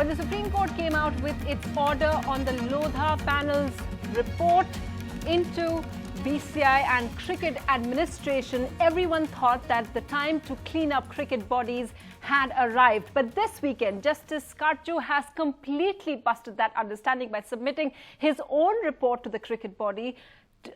When the Supreme Court came out with its order on the Lodha Panel's report into BCCI and cricket administration, everyone thought that the time to clean up cricket bodies had arrived. But this weekend, Justice Katju has completely busted that understanding by submitting his own report to the cricket body,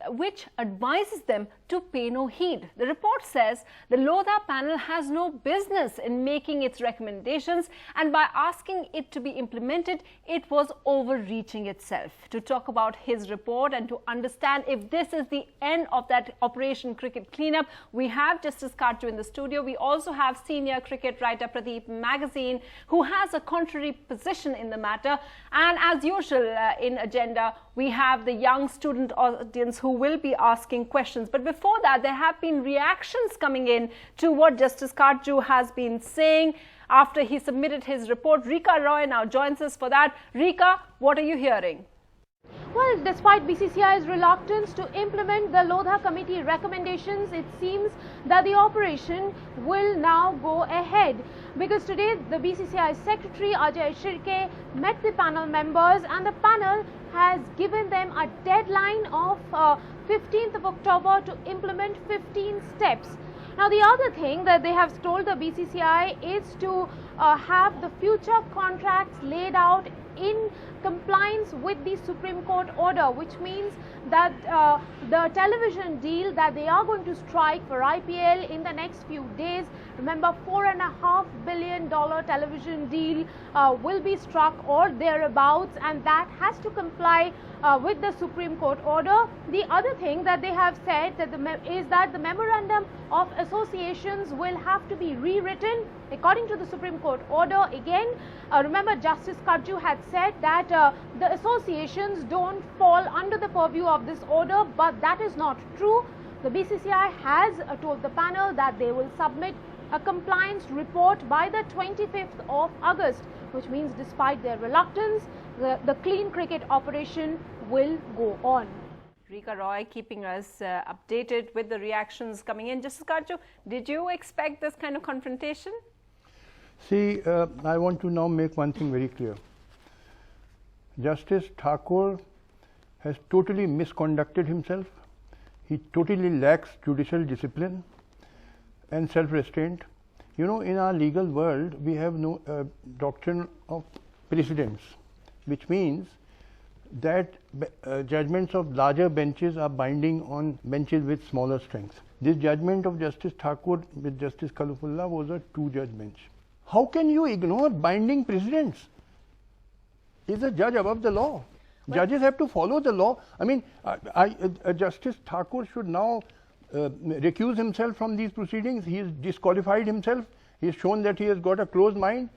which advises them to pay no heed. The report says the Lodha panel has no business in making its recommendations, and by asking it to be implemented, it was overreaching itself. To talk about his report and to understand if this is the end of that Operation Cricket Cleanup, we have Justice Katju in the studio. We also have senior cricket writer Pradeep Magazine, who has a contrary position in the matter. And as usual in Agenda, we have the young student audience who will be asking questions. But before that, there have been reactions coming in to what Justice Katju has been saying after he submitted his report. Rika Roy now joins us for that. Rika, what are you hearing? Well, despite BCCI's reluctance to implement the Lodha committee recommendations, it seems that the operation will now go ahead, because today the BCCI Secretary Ajay Shirke met the panel members, and the panel has given them a deadline of 15th of October to implement 15 steps. Now, the other thing that they have told the BCCI is to have the future contracts laid out in compliance with the Supreme Court order, which means that the television deal that they are going to strike for IPL in the next few days, remember, $4.5 billion television deal will be struck or thereabouts, and that has to comply with the Supreme Court order. The other thing that they have said is that the memorandum of associations will have to be rewritten according to the Supreme Court order. Again, remember, Justice Katju had said that the associations don't fall under the purview of this order, but that is not true. The BCCI has told the panel that they will submit a compliance report by the 25th of August, which means despite their reluctance, the clean cricket operation will go on. Rika Roy keeping us updated with the reactions coming in. Justice Katju, did you expect this kind of confrontation? See, I want to now make one thing very clear. Justice Thakur has totally misconducted himself. He totally lacks judicial discipline and self-restraint. You know, in our legal world, we have no doctrine of precedence, which means that judgments of larger benches are binding on benches with smaller strengths. This judgment of Justice Thakur with Justice Khalifullah was a two-judge bench. How can you ignore binding precedents? Is a judge above the law? Well, judges have to follow the law. I mean, Justice Thakur should now recuse himself from these proceedings. He has disqualified himself. He has shown that he has got a closed mind.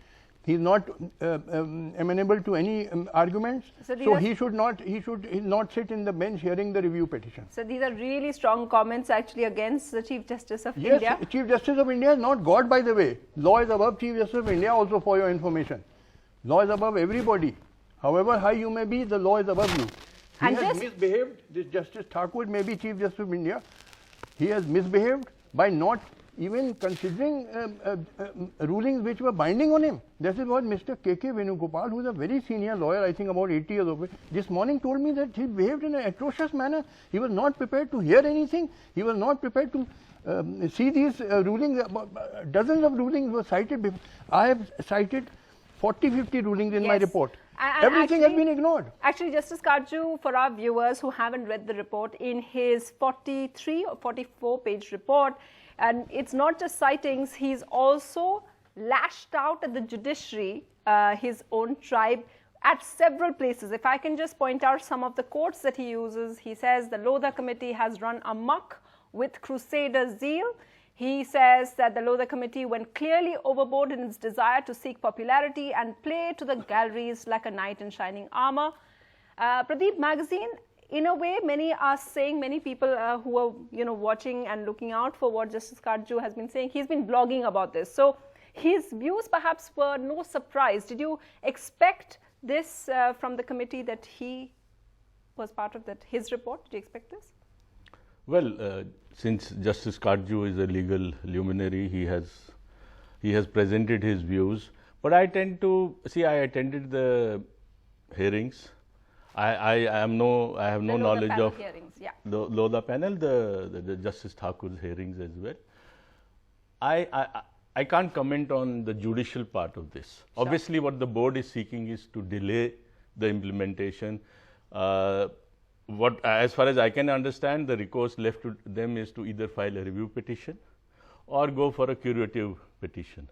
He is not amenable to any arguments. So he should not sit in the bench hearing the review petition. So these are really strong comments actually against the Chief Justice of India. Yes, Chief Justice of India is not God, by the way. Law is above Chief Justice of India also, for your information. Law is above everybody. However high you may be, the law is above you. He has misbehaved. This Justice Thakur may be Chief Justice of India. He has misbehaved by not even considering rulings which were binding on him. This is what Mr. K.K. Venugopal, who is a very senior lawyer, I think about 80 years of age, this morning told me that he behaved in an atrocious manner. He was not prepared to hear anything. He was not prepared to see these rulings. Dozens of rulings were cited before. I have cited 40-50 rulings in my report. And everything has been ignored. Actually, Justice Katju, for our viewers who haven't read the report, in his 43 or 44-page report, and it's not just citings, he's also lashed out at the judiciary, his own tribe, at several places. If I can just point out some of the quotes that he uses, he says the Lodha committee has run amok with crusader zeal. He says that the Lodha committee went clearly overboard in its desire to seek popularity and play to the galleries like a knight in shining armor. Pradeep Magazine, in a way, many are saying, many people who are watching and looking out for what Justice Katju has been saying, he's been blogging about this. So his views perhaps were no surprise. Did you expect this from the committee, that he was part of his report? Did you expect this? Well, since Justice Katju is a legal luminary, he has presented his views. But I tend to see. I attended the hearings. I have no knowledge of hearings, yeah. the Lodha panel, the Justice Thakur's hearings as well. I can't comment on the judicial part of this. Sure. Obviously, what the board is seeking is to delay the implementation. As far as I can understand, the recourse left to them is to either file a review petition or go for a curative petition.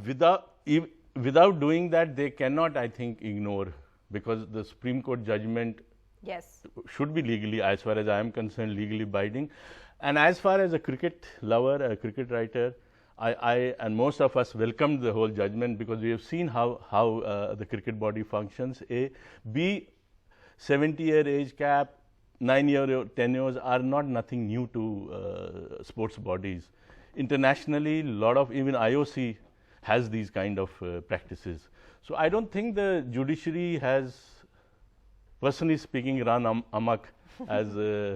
Without doing that, they cannot, I think, ignore, because the Supreme Court judgment should be legally, as far as I am concerned, legally binding. And as far as a cricket lover, a cricket writer, I and most of us welcomed the whole judgment, because we have seen how the cricket body functions. B, 70-year age cap, 9-year tenures are not nothing new to sports bodies. Internationally, lot of, even IOC has these kind of practices. So I don't think the judiciary has, personally speaking, run amok, as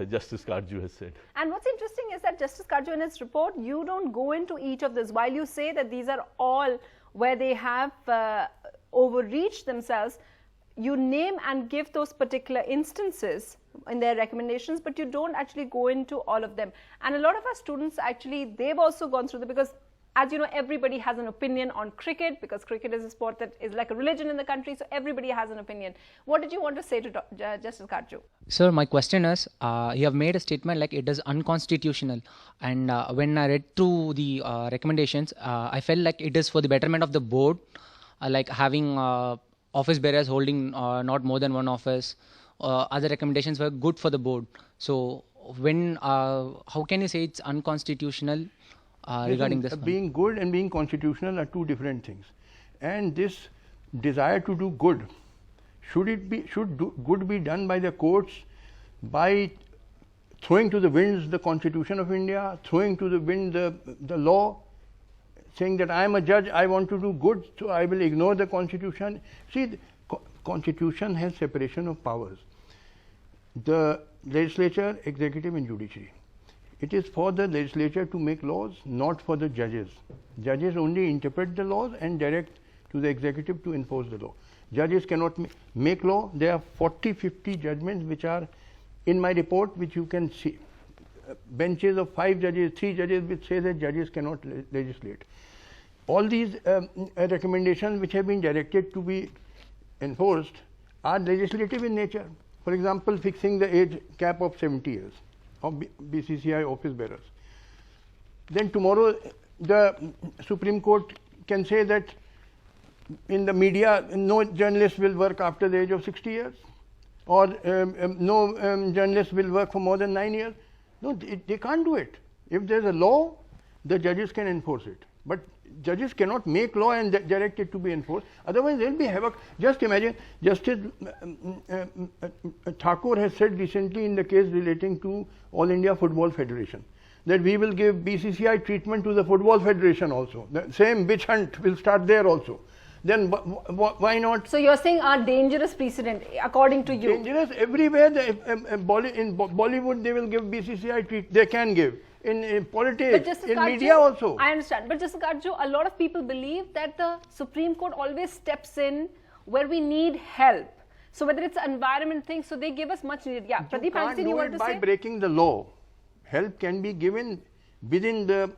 Justice Katju has said. And what's interesting is that Justice Katju, in his report, you don't go into each of this. While you say that these are all where they have overreached themselves, you name and give those particular instances in their recommendations, but you don't actually go into all of them. And a lot of our students, actually, they've also gone through because, as you know, everybody has an opinion on cricket, because cricket is a sport that is like a religion in the country, so everybody has an opinion. What did you want to say to Justice Katju? Sir, my question is, you have made a statement like it is unconstitutional, and when I read through the recommendations, I felt like it is for the betterment of the board, like having office bearers holding not more than one office. Other recommendations were good for the board. So when, how can you say it's unconstitutional? Regarding this being good and being constitutional are two different things, and this desire to do good, should good be done by the courts by throwing to the winds the Constitution of India, throwing to the wind the law, saying that I am a judge, I want to do good, so I will ignore the Constitution. See, the Constitution has separation of powers, the legislature, executive and judiciary. It is for the legislature to make laws, not for the judges. Judges only interpret the laws and direct to the executive to enforce the law. Judges cannot make law. There are 40-50 judgments which are in my report, which you can see. Benches of 5 judges, 3 judges, which say that judges cannot legislate. All these recommendations which have been directed to be enforced are legislative in nature. For example, fixing the age cap of 70 years. Of BCCI office bearers. Then tomorrow the Supreme Court can say that in the media no journalist will work after the age of 60 years, or no journalist will work for more than 9 years. No, they can't do it. If there is a law, the judges can enforce it. But judges cannot make law and direct it to be enforced. Otherwise, there will be havoc. Just imagine, Justice Thakur has said recently in the case relating to All India Football Federation that we will give BCCI treatment to the Football Federation also. The same witch hunt will start there also. Then why not? So you're saying a dangerous precedent, according to you? Dangerous everywhere. In Bollywood, they will give BCCI treatment. They can give. In politics, in media also. I understand. But Justice Katju, a lot of people believe that the Supreme Court always steps in where we need help. So whether it's an environment thing, so they give us much needed. Yeah, Pradeep, you want to say? By breaking the law. Help can be given within the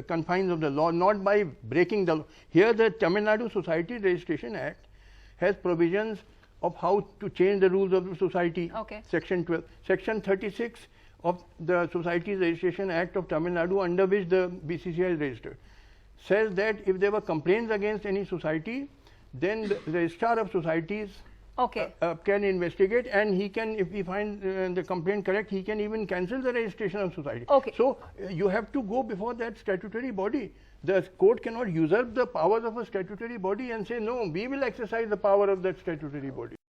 confines of the law, not by breaking the law. Here the Tamil Nadu Society Registration Act has provisions of how to change the rules of the society. Okay. Section 12. Section 36 of the Societies Registration Act of Tamil Nadu, under which the BCCI is registered, says that if there were complaints against any society, then the registrar of societies can investigate, and he can, if we find the complaint correct, he can even cancel the registration of society. Okay. So you have to go before that statutory body. The court cannot usurp the powers of a statutory body and say, no, we will exercise the power of that statutory body.